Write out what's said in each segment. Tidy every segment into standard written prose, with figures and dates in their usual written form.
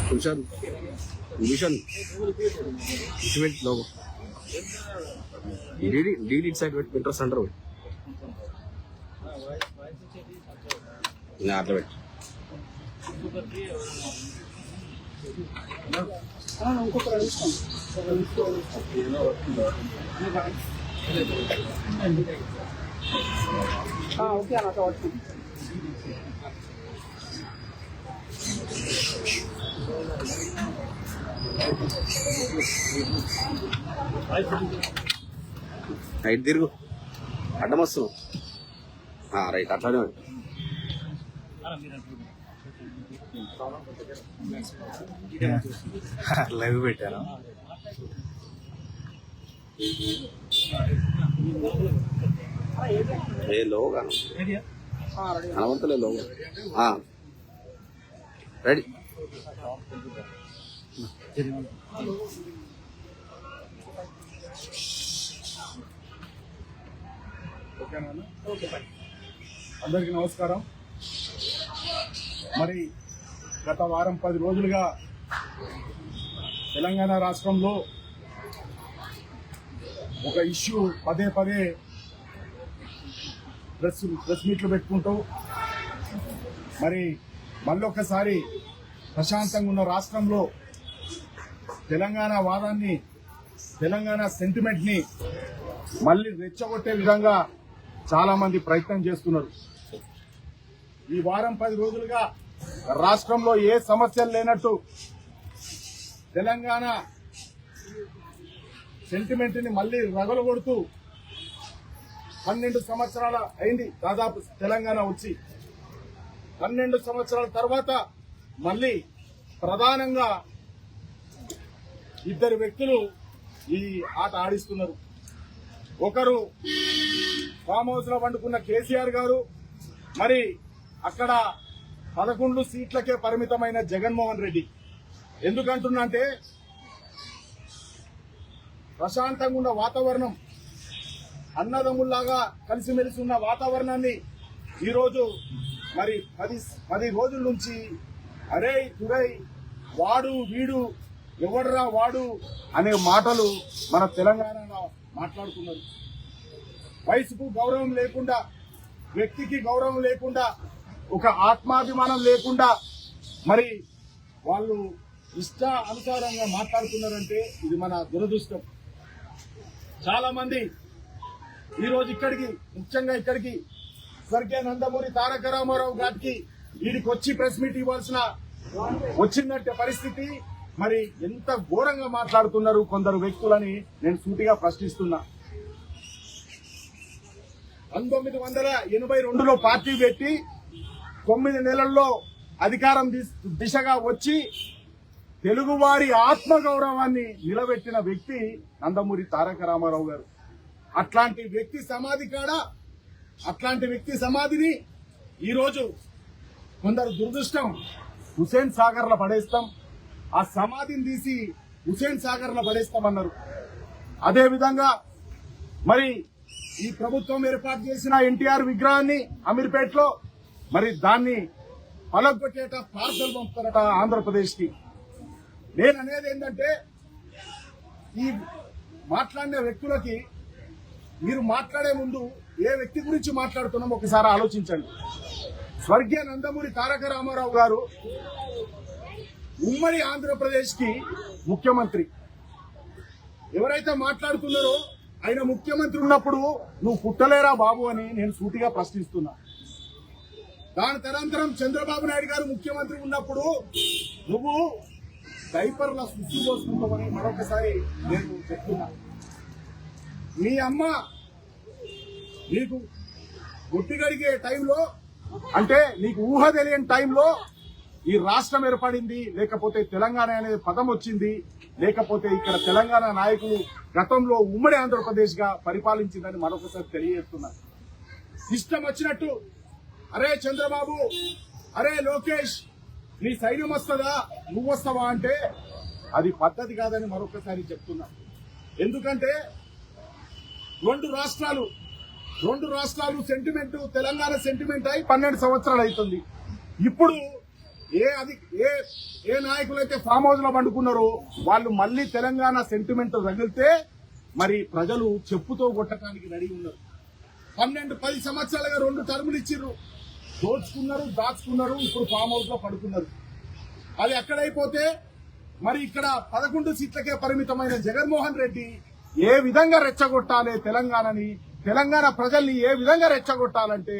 Tulisan, tulisan. Cement logo. Did it side with Pinterest under it? Nah, the it. Okay అన్న కావచ్చు. Right తిరుగు అడ్డం వస్తున్నావు right అట్లానే లైవ్ పెట్టాను. ఏ లోగా కనబడతలే లోగా రెడీ అందరికీ నమస్కారం. మరి గత వారం 10 రోజులుగా తెలంగాణ రాష్ట్రంలో ఒక ఇష్యూ పదే పదే ప్రెస్ మీట్లు పెట్టుకుంటూ మరి మళ్ళొక్కసారి ప్రశాంతంగా ఉన్న రాష్ట్రంలో తెలంగాణ వాదాన్ని, తెలంగాణ సెంటిమెంట్ని మళ్ళీ రెచ్చగొట్టే విధంగా చాలా మంది ప్రయత్నం చేస్తున్నారు. ఈ వారం 10 రోజులుగా రాష్ట్రంలో ఏ సమస్యలు లేనట్టు తెలంగాణ సెంటిమెంట్ ని మళ్ళీ రగలగొడుతూ 12 సంవత్సరాల అయింది దాదాపు తెలంగాణ వచ్చి. 12 సంవత్సరాల తర్వాత మళ్ళీ ప్రధానంగా ఇద్దరు వ్యక్తులు ఈ ఆట ఆడిస్తున్నారు. ఒకరు ఫామ్ హౌస్ లో వండుకున్న కేసీఆర్ గారు, మరి అక్కడ 11 సీట్లకే పరిమితమైన జగన్మోహన్ రెడ్డి. ఎందుకంటున్నా అంటే ప్రశాంతంగా ఉన్న వాతావరణం, అన్నదమ్ముల్లాగా కలిసిమెలిసి ఉన్న వాతావరణాన్ని ఈరోజు మరి 10 రోజుల నుంచి అరే తురై వాడు వీడు ఎవడరా వాడు అనే మాటలు మన తెలంగాణలో మాట్లాడుతున్నారు. వయసుకు గౌరవం లేకుండా, వ్యక్తికి గౌరవం లేకుండా, ఒక ఆత్మాభిమానం లేకుండా మరి వాళ్ళు ఇష్ట అనుసారంగా మాట్లాడుతున్నారంటే ఇది మన దురదృష్టం. చాలా మంది ఈరోజు ముఖ్యంగా ఇక్కడికి స్వర్గీయ నందమూరి తారక రామారావు గారికి వీడికి వచ్చి ప్రెస్ మీట్ ఇవ్వాల్సిన వచ్చిందంటే పరిస్థితి. మరి ఎంత ఘోరంగా మాట్లాడుతున్నారు కొందరు వ్యక్తులని నేను సూటిగా ప్రశ్నిస్తున్నా. 1982లో పార్టీ పెట్టి 9 నెలల్లో అధికారం దిశగా వచ్చి తెలుగువారి ఆత్మగౌరవాన్ని నిలబెట్టిన వ్యక్తి నందమూరి తారక రామారావు గారు. అట్లాంటి వ్యక్తి సమాధిని ఈరోజు కొందరు దురదృష్టం హుసేన్ సాగర్ లో పడేస్తాం, ఆ సమాధిని తీసి హుసేన్ సాగర్ లో పడేస్తామన్నారు. అదేవిధంగా మరి ఈ ప్రభుత్వం ఏర్పాటు చేసిన ఎన్టీఆర్ విగ్రహాన్ని అమీర్పేటలో మరి దాన్ని పలగొట్టేట పార్సల్ పంపుతారట ఆంధ్రప్రదేశ్ కి. నేను అనేది ఏంటంటే ఈ మాట్లాడిన వ్యక్తులకి మీరు మాట్లాడే ముందు ఏ వ్యక్తి గురించి మాట్లాడుతున్నామో ఒకసారి ఆలోచించండి. స్వర్గీయ నందమూరి తారక రామారావు గారు ఉమ్మడి ఆంధ్రప్రదేశ్ కి ముఖ్యమంత్రి. ఎవరైతే మాట్లాడుతున్నారో ఆయన ముఖ్యమంత్రి ఉన్నప్పుడు నువ్వు పుట్టలేరా బాబు అని నేను సూటిగా ప్రశ్నిస్తున్నా. దాని తదనంతరం చంద్రబాబు నాయుడు గారు ముఖ్యమంత్రి ఉన్నప్పుడు నువ్వు డైపర్ల సుస్సు పోసుకుంటామని మరొకసారి నేను చెప్తున్నా. మీ అమ్మ నీకు గుడ్డి గడిగే టైంలో, అంటే నీకు ఊహ తెలియని టైంలో ఈ రాష్ట్రం ఏర్పడింది, లేకపోతే తెలంగాణ అనే పదం వచ్చింది, లేకపోతే ఇక్కడ తెలంగాణ నాయకులు గతంలో ఉమ్మడి ఆంధ్రప్రదేశ్ గా పరిపాలించిందని మరొకసారి తెలియజేస్తున్నారు. ఇష్టం వచ్చినట్టు అరే చంద్రబాబు, అరే లోకేష్ నీ సైన్యం వస్తుందా, నువ్వు వస్తావా అంటే అది పద్ధతి కాదని మరొకసారి చెప్తున్నా. ఎందుకంటే 2 రాష్ట్రాలు రెండు రాష్ట్రాలు సెంటిమెంట్, తెలంగాణ సెంటిమెంట్ అయి 12 సంవత్సరాలు అవుతుంది. ఇప్పుడు ఏ నాయకులైతే ఫామ్ హౌస్ లో పండుకున్నారో వాళ్ళు మళ్ళీ తెలంగాణ సెంటిమెంట్ తగిలితే మరి ప్రజలు చెప్పుతో కొట్టడానికి రెడీ ఉన్నారు. 12-10 సంవత్సరాలుగా 2 టర్ములు ఇచ్చిర్రు, దోచుకున్నారు, దాచుకున్నారు, ఇప్పుడు ఫామ్ హౌస్ లో పడుకున్నారు. అది ఎక్కడైపోతే మరి ఇక్కడ 11 సీట్లకే పరిమితమైన జగన్మోహన్ రెడ్డి ఏ విధంగా రెచ్చగొట్టాలి తెలంగాణని, తెలంగాణ ప్రజల్ని ఏ విధంగా రెచ్చగొట్టాలంటే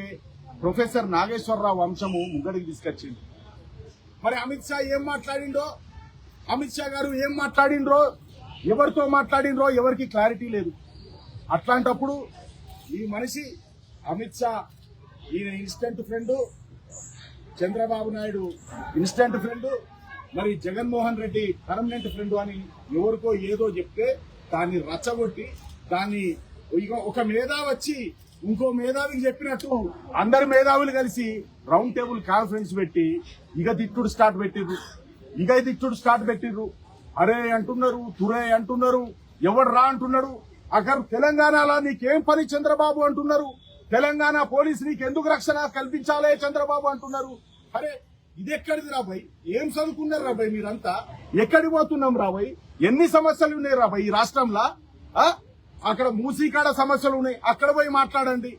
ప్రొఫెసర్ నాగేశ్వరరావు అంశము ముంగడికి తీసుకొచ్చింది. మరి అమిత్ షా ఏం మాట్లాడిండో, అమిత్ షా గారు ఏం మాట్లాడిండ్రో, ఎవరితో మాట్లాడిండ్రో ఎవరికి క్లారిటీ లేదు. అట్లాంటప్పుడు ఈ మనిషి అమిత్ షా ఈయన instant friend, Chandrababu Naidu instant friend, మరి జగన్మోహన్ రెడ్డి పర్మనెంట్ ఫ్రెండ్ అని ఎవరికో ఏదో చెప్తే దాన్ని రచ్చగొట్టి దాన్ని ఒక మేధావి వచ్చి ఇంకో మేధావికి చెప్పినట్టు అందరు మేధావులు కలిసి రౌండ్ టేబుల్ కాన్ఫరెన్స్ పెట్టి ఇక తిట్టుడు స్టార్ట్ పెట్టిర్రు. అరే అంటున్నారు, తురే అంటున్నారు, ఎవడు రా అంటున్నాడు. అక్కడ తెలంగాణలో నీకేం పని చంద్రబాబు అంటున్నారు. తెలంగాణ పోలీసు నీకెందుకు రక్షణ కల్పించాలే చంద్రబాబు అంటున్నారు. అరే ఇది ఎక్కడిది రాబాయ్, ఏం చదువుకున్నారు రాబాయ్ మీరంతా, ఎక్కడికి పోతున్నాం రాబాయ్, ఎన్ని సమస్యలు ఉన్నాయి రాబాయ్ ఈ రాష్ట్రంలో. అక్కడ మూసీకాడ సమస్యలు ఉన్నాయి, అక్కడ పోయి మాట్లాడండి.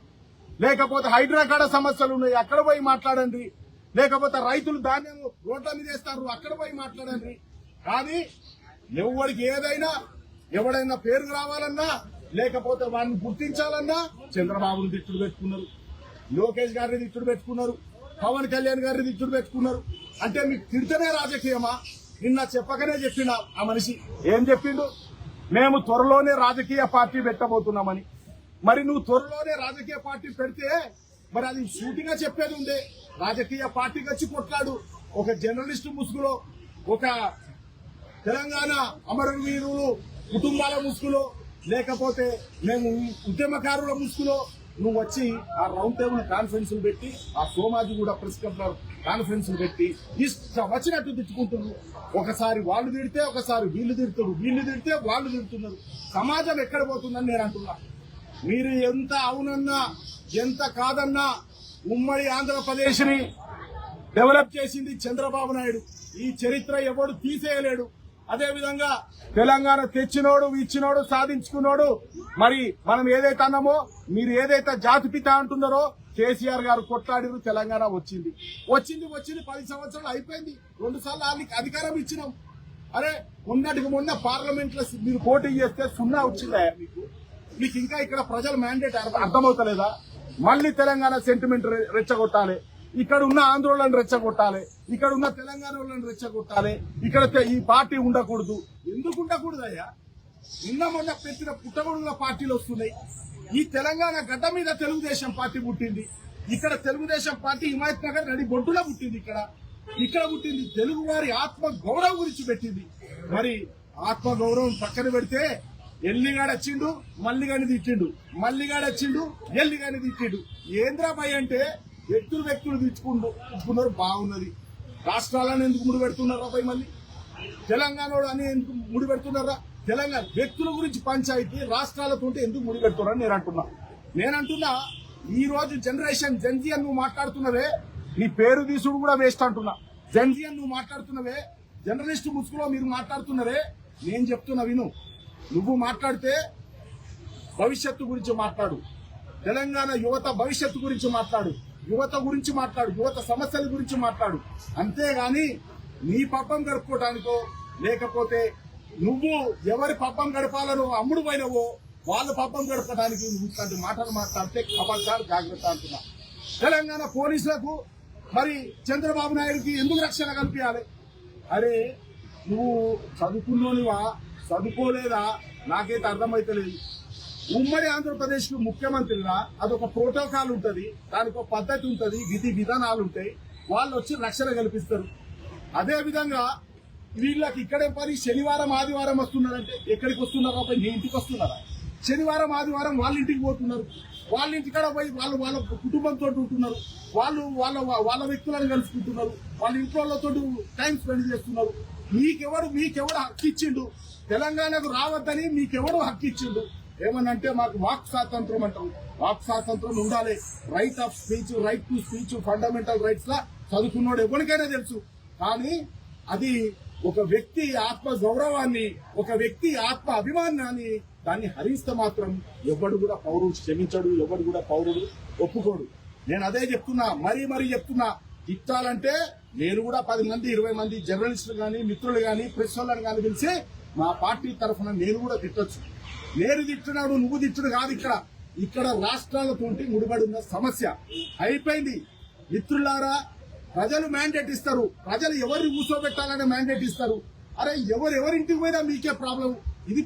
లేకపోతే హైడ్రా కాడ సమస్యలు ఉన్నాయి, అక్కడ పోయి మాట్లాడండి. లేకపోతే రైతులు ధాన్యం రోడ్ల మీద వేస్తారు, అక్కడ పోయి మాట్లాడండి. కానీ ఎవరికి ఎవడైనా పేరు రావాలన్నా లేకపోతే వాడిని గుర్తించాలన్నా చంద్రబాబుని తిట్టుడు పెట్టుకున్నారు, లోకేష్ గారిని తిట్టుడు పెట్టుకున్నారు, పవన్ కళ్యాణ్ గారిని తిట్టుడు పెట్టుకున్నారు. అంటే మీకు తిడితేనే రాజకీయమా? నిన్న చెప్పకనే చెప్పిన ఆ మనిషి ఏం చెప్పిండు, మేము త్వరలోనే రాజకీయ పార్టీ పెట్టబోతున్నామని. మరి నువ్వు త్వరలోనే రాజకీయ పార్టీ పెడితే మరి అది సూటిగా చెప్పేది ఉండే, రాజకీయ పార్టీకి వచ్చి కొట్లాడు. ఒక జర్నలిస్టు ముసుగులో, ఒక తెలంగాణ అమరవీరులు కుటుంబాల ముసుగులో, లేకపోతే మేము ఉద్యమకారుల ముసుగులో నువ్వు వచ్చి ఆ రౌండ్ టేబుల్ కాన్ఫరెన్స్ పెట్టి, ఆ సోమాజిగూడ ప్రెస్ క్లబ్ కాన్ఫరెన్స్ పెట్టి ఇష్టం వచ్చినట్టు తిట్టుకుంటున్నారు. ఒకసారి వాళ్ళు తిడితే ఒకసారి వీళ్ళు తిడుతున్నారు, వీళ్ళు తిడితే వాళ్ళు తిడుతున్నారు. సమాజం ఎక్కడ పోతుందని నేను అంటున్నా. మీరు ఎంత అవునన్నా ఎంత కాదన్నా ఉమ్మడి ఆంధ్రప్రదేశ్ ని డెవలప్ చేసింది చంద్రబాబు నాయుడు. ఈ చరిత్ర ఎవడు తీసేయలేడు. అదే విధంగా తెలంగాణ తెచ్చినోడు, ఇచ్చినోడు, సాధించుకున్నాడు. మరి మనం ఏదైతే అన్నామో, మీరు ఏదైతే జాతిపిత అంటున్నారో కేసీఆర్ గారు కొట్లాడిరు, తెలంగాణ వచ్చింది 10 సంవత్సరాలు అయిపోయింది. 2 సార్లు వాళ్ళకి అధికారం ఇచ్చినాం. అరే మొన్నటికి మొన్న పార్లమెంట్ లో మీరు పోటీ చేస్తే 0 వచ్చిందా మీకు ఇంకా ఇక్కడ ప్రజల మ్యాండేట్ అర్థమవుతలేదా? మళ్ళీ తెలంగాణ సెంటిమెంట్ రెచ్చగొట్టాలి, ఇక్కడ ఉన్న ఆంధ్రోళన రెచ్చగొట్టాలి, ఇక్కడ ఉన్న తెలంగాణ వాళ్ళని రెచ్చగొట్టాలి. ఇక్కడ ఈ పార్టీ ఉండకూడదు. ఎందుకు ఉండకూడదయ్యా? నిన్న మొన్న పెట్టిన పుట్టగొడుగుల పార్టీలు వస్తున్నాయి. ఈ తెలంగాణ గడ్డ మీద తెలుగుదేశం పార్టీ పుట్టింది. ఇక్కడ తెలుగుదేశం పార్టీ హిమాయత్ నగర్ నడి బొడ్డులో పుట్టింది. ఇక్కడ పుట్టింది. తెలుగు వారి ఆత్మ గౌరవం గురించి పెట్టింది. మరి ఆత్మ గౌరవం పక్కన పెడితే ఎల్లిగాడు వచ్చిండు, మల్లిగాని తిట్టిండు, మల్లిగాడు వచ్చిండు, ఎల్లిగాని తిట్టిండు. ఏంద్రాబాయ్ అంటే వ్యక్తులు తిట్టుకున్నారు. బాగున్నది. రాష్ట్రాలను ఎందుకు ముడి పెడుతున్నారా పై? మళ్ళీ తెలంగాణ అని ఎందుకు ముడి పెడుతున్నారా? తెలంగాణ వ్యక్తుల గురించి పంచాయతీ రాష్ట్రాలతో ఎందుకు ముడి పెడుతున్నారని నేనంటున్నా. ఈ రోజు జనరేషన్ జెన్జీ అని నువ్వు మాట్లాడుతున్నవే, నీ పేరు తీసుడు కూడా వేస్ట్ అంటున్నా. జెన్జీ అని నువ్వు మాట్లాడుతున్నవే, జర్నలిస్ట్ ముసుగులో మీరు మాట్లాడుతున్నారే. నేను చెప్తున్నా విను. నువ్వు మాట్లాడితే భవిష్యత్తు గురించి మాట్లాడు, తెలంగాణ యువత భవిష్యత్తు గురించి మాట్లాడు, యువత సమస్యల గురించి మాట్లాడు. అంతేగాని నీ పబ్బం గడుపుకోవడానికో లేకపోతే నువ్వు ఎవరి పబ్బం గడపాలనో అమ్ముడు పోయినవో వాళ్ళ పబ్బం గడపడానికి ఇట్లాంటి మాటలు మాట్లాడితే ఖబర్దార్ జాగ్రత్త అంటున్నా. తెలంగాణ పోలీసులకు మరి చంద్రబాబు నాయుడుకి ఎందుకు రక్షణ కల్పించాలి? అరే నువ్వు చదువుకున్నోనివా చదువుకోలేదా నాకైతే అర్థమైతలేదు. ఉమ్మడి ఆంధ్రప్రదేశ్ కు ముఖ్యమంత్రిగా అదొక ప్రోటోకాల్ ఉంటది, దానికి ఒక పద్ధతి ఉంటది, విధి విధానాలు ఉంటాయి. వాళ్ళు వచ్చి రక్షణ కల్పిస్తారు. అదే విధంగా వీళ్ళకి ఇక్కడే పని శనివారం ఆదివారం వస్తున్నారంటే ఎక్కడికి వస్తున్నారా? నీ ఇంటికి వస్తున్నారా? శనివారం ఆదివారం వాళ్ళ ఇంటికి పోతున్నారు. వాళ్ళ ఇంటికాడ పోయి వాళ్ళ కుటుంబంతో ఉంటున్నారు. వాళ్ళ వ్యక్తులను కలుసుకుంటున్నారు. వాళ్ళ ఇంట్లో టైం స్పెండ్ చేస్తున్నారు. మీకెవడు హక్కు ఇచ్చిండు? తెలంగాణకు రావద్దని మీకెవడు హక్కు ఇచ్చిండు? ఏమనంటే మాకు వాక్ స్వాతంత్రం అంటాం. వాక్ స్వాతంత్రం ఉండాలి. Right of speech, right to speech fundamental rights law చదువుకున్నాడు ఎవరికైనా తెలుసు. కానీ అది ఒక వ్యక్తి ఆత్మ గౌరవాన్ని, ఒక వ్యక్తి ఆత్మ అభిమానాన్ని దాన్ని హరిస్తే మాత్రం ఎవడు కూడా పౌరుడు క్షమించడు, ఎవడు కూడా పౌరుడు ఒప్పుకోడు. నేను అదే చెప్తున్నా, మరీ చెప్తున్నా. తిట్టాలంటే నేను కూడా 10 మంది 20 మంది జర్నలిస్టులు గాని, మిత్రులు గాని, ప్రెస్ వాళ్ళని గాని పిలిచి మా పార్టీ తరఫున నేను కూడా తిట్టొచ్చు. నేను తిట్టున్నాడు, నువ్వు తిట్టుడు కాదు. ఇక్కడ రాష్ట్రాలతోటి ముడిపడి ఉన్న సమస్య అయిపోయింది. మిత్రులారా, ప్రజలు మ్యాండేట్ ఇస్తారు. ప్రజలు ఎవరిని కూర్చోబెట్టాలనే మ్యాండేట్ ఇస్తారు. అరే ఎవరింటికి పోయినా మీకే ప్రాబ్లం. ఇది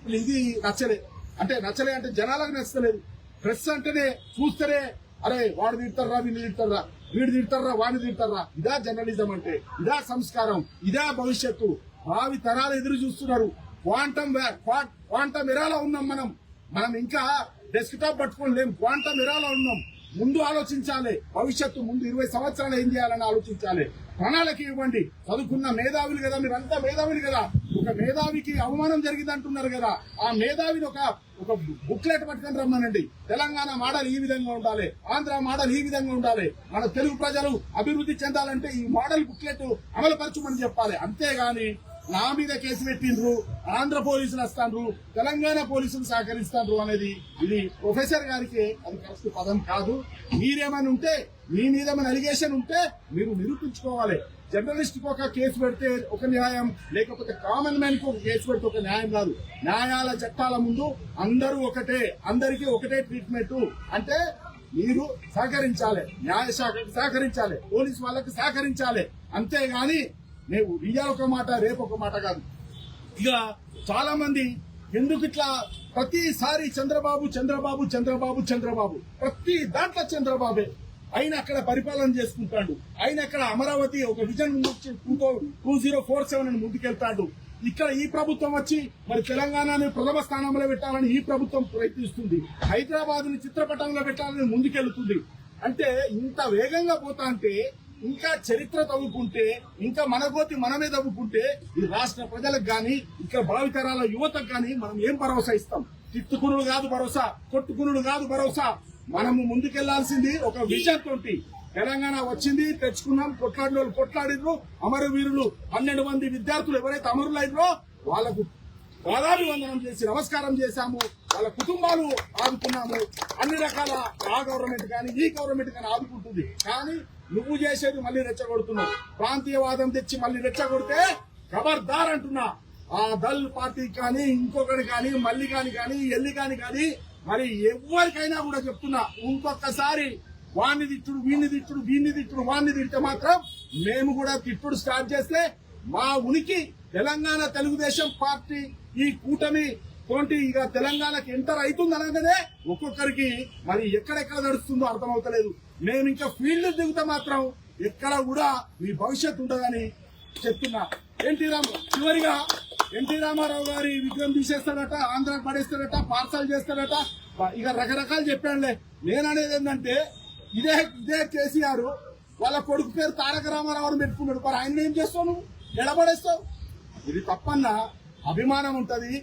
నచ్చలే అంటే జనాలకు నచ్చలేదు. ప్రెస్ అంటేనే చూస్తేనే అరే వాడు తిడతారా, వీళ్ళు తిడతారా, వీడు తిడతారా, వాడిని తిడతారా. ఇదా జర్నలిజం అంటే, ఇదా సంస్కారం, ఇదా భవిష్యత్తు. భావి తరాలు ఎదురు చూస్తున్నారు. క్వాంటమ్ ఎరాలో ఉన్నాం మనం ఇంకా డెస్క్ టాప్ పట్టుకొని లేం. క్వాంటమ్ ఎరాలో ఉన్నాం. ముందు ఆలోచించాలి. భవిష్యత్తు ముందు 20 సంవత్సరాలు ఏం చేయాలని ఆలోచించాలి. ప్రణాళిక ఇవ్వండి. చదువుకున్న మేధావులు కదా, మీరంతా మేధావులు కదా. ఒక మేధావికి అవమానం జరిగింది అంటున్నారు కదా, ఆ మేధావిని ఒక బుక్లెట్ పట్టుకొని రమ్మనండి. తెలంగాణ మోడల్ ఈ విధంగా ఉండాలి, ఆంధ్ర మోడల్ ఈ విధంగా ఉండాలి, మన తెలుగు ప్రజలు అభివృద్ధి చెందాలంటే ఈ మోడల్ బుక్లెట్ అమలు పరచమని చెప్పాలి. అంతేగాని నా మీద కేసు పెట్టిండ్రు, ఆంధ్ర పోలీసులు వస్తాండ్రు, తెలంగాణ పోలీసులు సహకరిస్తాండ్రు అనేది ఇది ప్రొఫెసర్ గారికి అది కరెక్ట్ పదం కాదు. మీరేమైనా ఉంటే, మీ మీద ఏమైనా అలిగేషన్ ఉంటే మీరు నిరూపించుకోవాలి. జర్నలిస్ట్ కు ఒక కేసు పెడితే ఒక న్యాయం, లేకపోతే కామన్ మ్యాన్ కు ఒక కేసు పెడితే ఒక న్యాయం కాదు. న్యాయాల చట్టాల ముందు అందరూ ఒకటే, అందరికీ ఒకటే ట్రీట్మెంట్. అంటే మీరు సహకరించాలి, న్యాయశాఖకు సహకరించాలి, పోలీసు వాళ్ళకి సహకరించాలి. అంతేగాని మేము ఇయ్యాల ఒక మాట, రేపు ఒక మాట కాదు. ఇక చాలా మంది ఎందుకు ఇట్లా ప్రతిసారి చంద్రబాబు ప్రతి దాంట్లో చంద్రబాబే. ఆయన అక్కడ పరిపాలన చేసుకుంటాడు. ఆయన అక్కడ అమరావతి ఒక విజన్ 2047 అని ముందుకెళ్తాడు. ఇక్కడ ఈ ప్రభుత్వం వచ్చి మరి తెలంగాణని ప్రథమ స్థానంలో పెట్టాలని ఈ ప్రభుత్వం ప్రయత్నిస్తుంది. హైదరాబాద్ ని చిత్రపటంలో పెట్టాలని ముందుకెళ్తుంది. అంటే ఇంత వేగంగా పోతా అంటే, ఇంకా చరిత్ర తవ్వుకుంటే, ఇంకా మన గోతి మనమే తవ్వుకుంటే ఈ రాష్ట్ర ప్రజలకు గాని, ఇక్కడ భావితరాల యువతకు గాని మనం ఏం భరోసా ఇస్తాం? తిట్టుకునుడు కాదు భరోసా, కొట్టుకునుడు కాదు భరోసా. మనము ముందుకెళ్లాల్సింది ఒక విజన్ తోటి. తెలంగాణ వచ్చింది, తెచ్చుకున్నాం, కొట్లాడిన వాళ్ళు కొట్లాడినరు. అమరవీరులు 12 మంది విద్యార్థులు ఎవరైతే అమరులైనరో వాళ్లకు పాదాభివందనం చేసి నమస్కారం చేశాము. వాళ్ళ కుటుంబాలు ఆదుకున్నాము. అన్ని రకాల ఆ గవర్నమెంట్ కానీ ఈ గవర్నమెంట్ కానీ ఆదుకుంటుంది. కానీ నువ్వు చేసేది మళ్ళీ రెచ్చగొడుతున్నావు. ప్రాంతీయవాదం తెచ్చి మళ్ళీ రెచ్చగొడితే ఖబర్దార్ అంటున్నా. ఆ దల్ పార్టీ కానీ, ఇంకొకటి కానీ, మల్లి కానీ ఎల్లి కానీ మరి ఎవరికైనా కూడా చెప్తున్నా, ఇంకొకసారి వాణ్ణి తిట్టుడు, వీణ్ణి తిట్టుడు, వాణ్ణి తిడితే మాత్రం మేము కూడా తిట్టుడు స్టార్ట్ చేస్తే మా ఉనికి తెలంగాణ తెలుగుదేశం పార్టీ ఈ కూటమి తోటి ఇక తెలంగాణకి ఎంటర్ అవుతుంది అనగానే ఒక్కొక్కరికి మరి ఎక్కడెక్కడ నడుస్తుందో అర్థమవుతలేదు. మేము ఇంకా ఫీల్డ్ దిగితే మాత్రం ఎక్కడ కూడా మీ భవిష్యత్తు ఉండదని చెప్తున్నా. చివరిగా ఎన్టీ రామారావు గారి విగ్రహం తీసేస్తాడట, ఆంధ్రాకి పడేస్తాడట, పార్సల్ చేస్తాడట, ఇక రకరకాలు చెప్పాడులే. నేననేది ఏంటంటే, ఇదే కేసీఆర్ వాళ్ళ కొడుకు పేరు తారక రామారావు అని పెట్టుకున్నాడు. మరి ఆయన ఏం చేస్తావు? నువ్వు ఎడబడేస్తావు. ఇది తప్పన్నా. అభిమానం ఉంటది,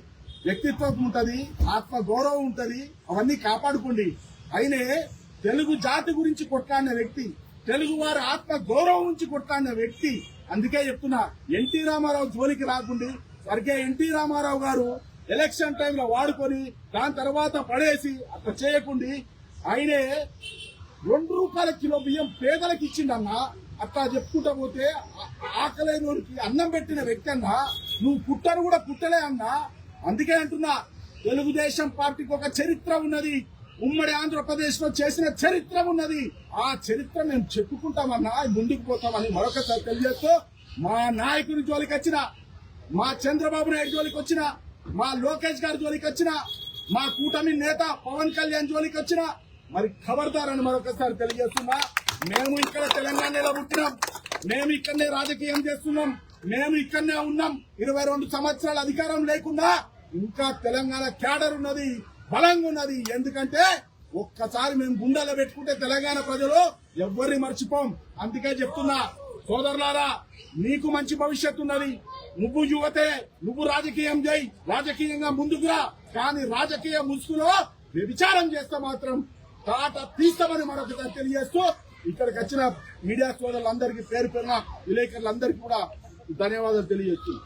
వ్యక్తిత్వం ఉంటది, ఆత్మ గౌరవం ఉంటది, అవన్నీ కాపాడుకోండి. ఆయనే తెలుగు జాతి గురించి కొట్లాడిన వ్యక్తి, తెలుగు వారి ఆత్మ గౌరవం నుంచి కొట్లాడిన వ్యక్తి. అందుకే చెప్తున్నా, ఎన్టీ రామారావు జోలికి రాకుండా సరిగ్గా ఎన్టీ రామారావు గారు ఎలక్షన్ టైంలో వాడుకొని దాని తర్వాత పడేసి అట్లా చేయకుండా ఆయనే 2 రూపాయల కిలో బియ్యం పేదలకు ఇచ్చిండన్నా. అట్లా చెప్పుకుంటా పోతే ఆకలేనోడికి అన్నం పెట్టిన వ్యక్తి అన్నా. నువ్వు పుట్టను కూడా పుట్టలే అన్నా. అందుకే అంటున్నా, తెలుగుదేశం పార్టీకి ఒక చరిత్ర ఉన్నది. ఉమ్మడి ఆంధ్రప్రదేశ్ లో చేసిన చరిత్ర ఉన్నది. ఆ చరిత్ర మేము చెప్పుకుంటామన్నా, ముందుకు పోతామని మరొకసారి తెలియజేస్తూ, మా నాయకుని జోలికి వచ్చిన, మా చంద్రబాబు నాయుడు జోలికి వచ్చిన, మా లోకేష్ గారి జోలికి వచ్చిన, మా కూటమి నేత పవన్ కళ్యాణ్ జోలికి వచ్చిన మరి ఖబర్దారని మరొకసారి తెలియజేస్తున్నా. మేము ఇక్కడ తెలంగాణలో పుట్టినాం, మేము ఇక్కడనే రాజకీయం చేస్తున్నాం, మేము ఇక్కడనే ఉన్నాం. 22 సంవత్సరాల అధికారం లేకుండా ఇంకా తెలంగాణ క్యాడర్ ఉన్నది, బలంగా ఉన్నది. ఎందుకంటే ఒక్కసారి మేము గుండెలో పెట్టుకుంటే తెలంగాణ ప్రజలు ఎవ్వరిని మర్చిపోం. అందుకే చెప్తున్నా, సోదరులారా, నీకు మంచి భవిష్యత్తు ఉన్నది. నువ్వు యువతే, నువ్వు రాజకీయం చేయి, రాజకీయంగా ముందుకురా. కానీ రాజకీయ ముసుగులో వ్యభిచారం చేస్తే మాత్రం తాట తీస్తామని మరొకసారి తెలియజేస్తూ ఇక్కడికి వచ్చిన మీడియా సోదరులందరికీ పేరు పేరున విలేకరులందరికీ కూడా ధన్యవాదాలు తెలియజేస్తున్నాను.